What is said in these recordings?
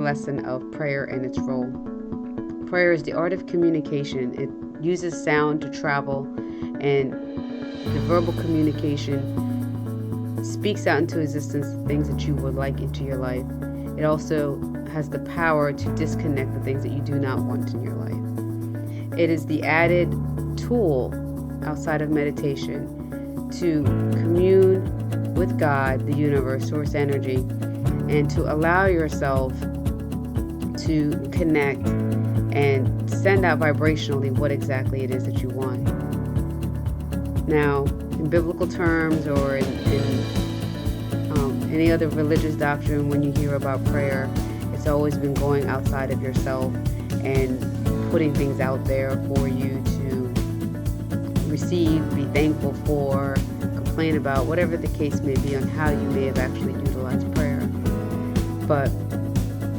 lesson of prayer and its role. Prayer is the art of communication. It uses sound to travel, and the verbal communication speaks out into existence things that you would like into your life. It also has the power to disconnect the things that you do not want in your life. It is the added tool outside of meditation to commune with God, the universe, source energy, and to allow yourself to connect and send out vibrationally what exactly it is that you want. Now, in biblical terms or in any other religious doctrine, when you hear about prayer, it's always been going outside of yourself and putting things out there for you to receive, be thankful for, complain about, whatever the case may be on how you may have actually utilized prayer. But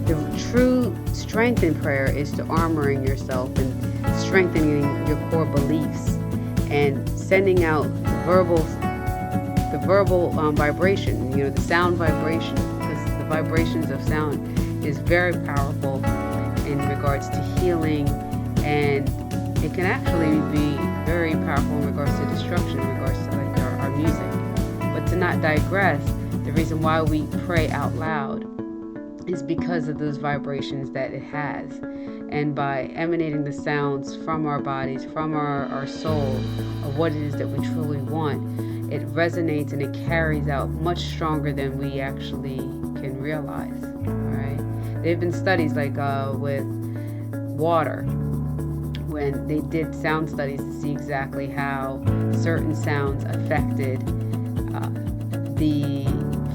the true strength in prayer is to armoring yourself and strengthening your core beliefs and sending out the verbal vibration, the sound vibration, because the vibrations of sound is very powerful in regards to healing, and it can actually be very powerful in regards to destruction, in regards to like our music. But to not digress, the reason why we pray out loud is because of those vibrations that it has. And by emanating the sounds from our bodies, from our soul, of what it is that we truly want, it resonates and it carries out much stronger than we actually can realize. All right? There have been studies like with water, when they did sound studies to see exactly how certain sounds affected the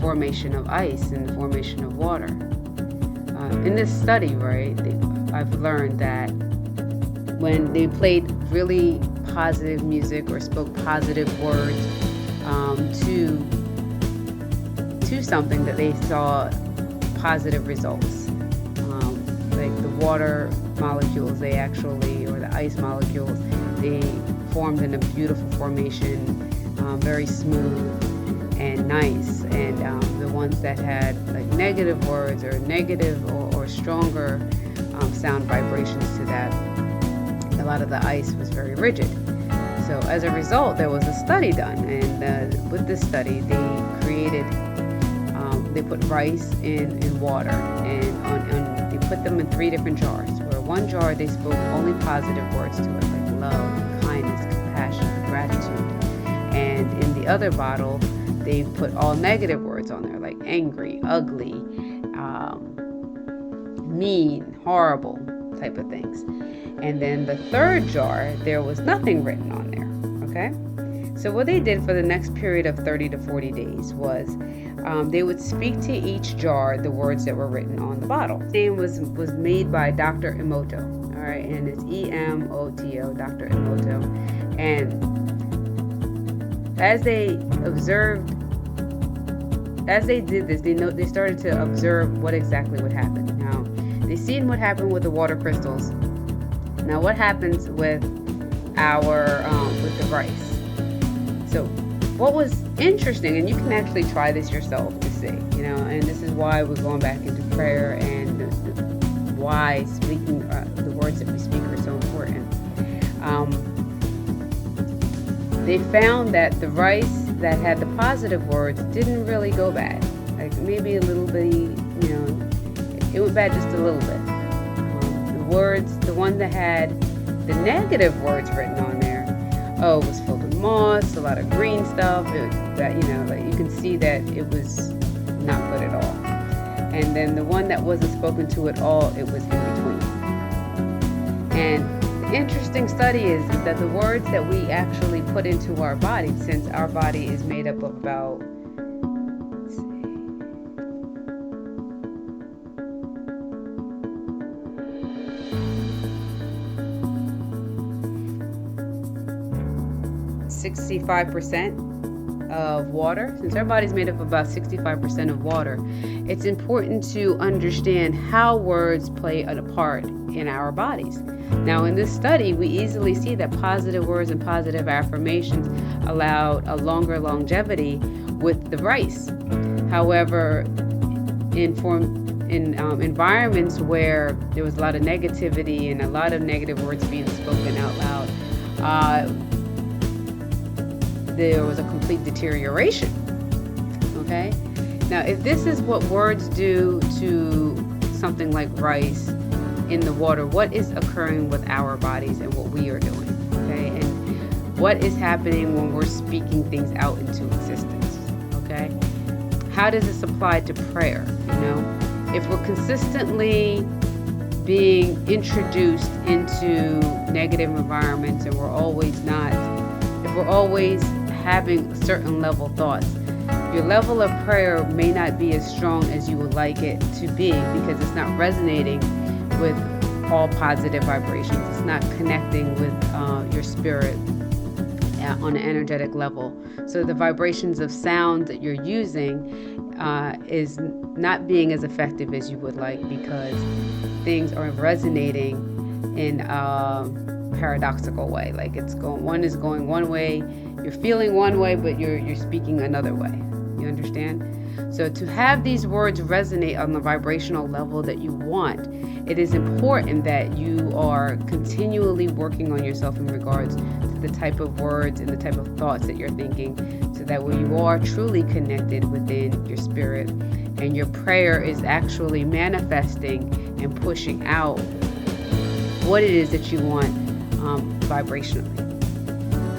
formation of ice and the formation of water. In this study, right, I've learned that when they played really positive music or spoke positive words to something, that they saw positive results. Like the water molecules, or the ice molecules, they formed in a beautiful formation, very smooth and nice. And the ones that had like negative words or negative or stronger sound vibrations to that, a lot of the ice was very rigid. So as a result, there was a study done, and with this study, they put rice in water, and they put them in 3 different jars. Where one jar they spoke only positive words to it, like love, kindness, compassion, gratitude, and in the other bottle they put all negative words on there, like angry, ugly, mean, horrible type of things. And then the 3rd jar, there was nothing written on there. Okay? So what they did for the next period of 30 to 40 days was they would speak to each jar the words that were written on the bottle. The name was made by Dr. Emoto. All right, and it's Emoto, Dr. Emoto. And as they did this, they started to observe what exactly would happen. Now, they seen what happened with the water crystals. Now, what happens with with the rice? So, what was interesting, and you can actually try this yourself to see, and this is why we're going back into prayer, and why speaking the words that we speak are so important. They found that the rice that had the positive words didn't really go bad. Like maybe a little bit, it went bad just a little bit. The one that had the negative words written on there, it was filled with moss, a lot of green stuff. Like you can see that it was not good at all. And then the one that wasn't spoken to at all, it was in between. And the interesting study is that the words that we actually put into our body, since our body is made up of about 65% of water, since our body's made up of about 65% of water, it's important to understand how words play a part in our bodies. Now, in this study, we easily see that positive words and positive affirmations allowed a longer longevity with the rice. However, in in environments where there was a lot of negativity and a lot of negative words being spoken out loud, there was a complete deterioration. Okay? Now, if this is what words do to something like rice in the water, what is occurring with our bodies and what we are doing? Okay? And what is happening when we're speaking things out into existence? Okay? How does this apply to prayer? You know, if we're consistently being introduced into negative environments and we're always having certain level thoughts, your level of prayer may not be as strong as you would like it to be, because it's not resonating with all positive vibrations. It's not connecting with your spirit on an energetic level. So the vibrations of sound that you're using is not being as effective as you would like, because things are resonating in a paradoxical way. Like one is going one way, you're feeling one way, but you're speaking another way. You understand? So to have these words resonate on the vibrational level that you want, it is important that you are continually working on yourself in regards to the type of words and the type of thoughts that you're thinking, so that when you are truly connected within your spirit and your prayer is actually manifesting and pushing out what it is that you want vibrationally.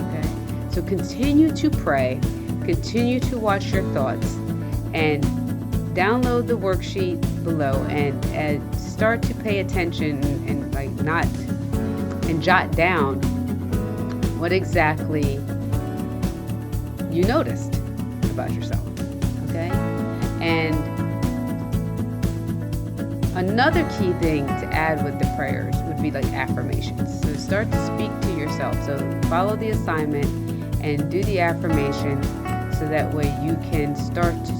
Okay? So continue to pray, continue to watch your thoughts, and download the worksheet below and start to pay attention and jot down what exactly you noticed about yourself. Okay? And another key thing to add with the prayers would be like affirmations. So start to speak to yourself. So follow the assignment and do the affirmation, so that way you can start to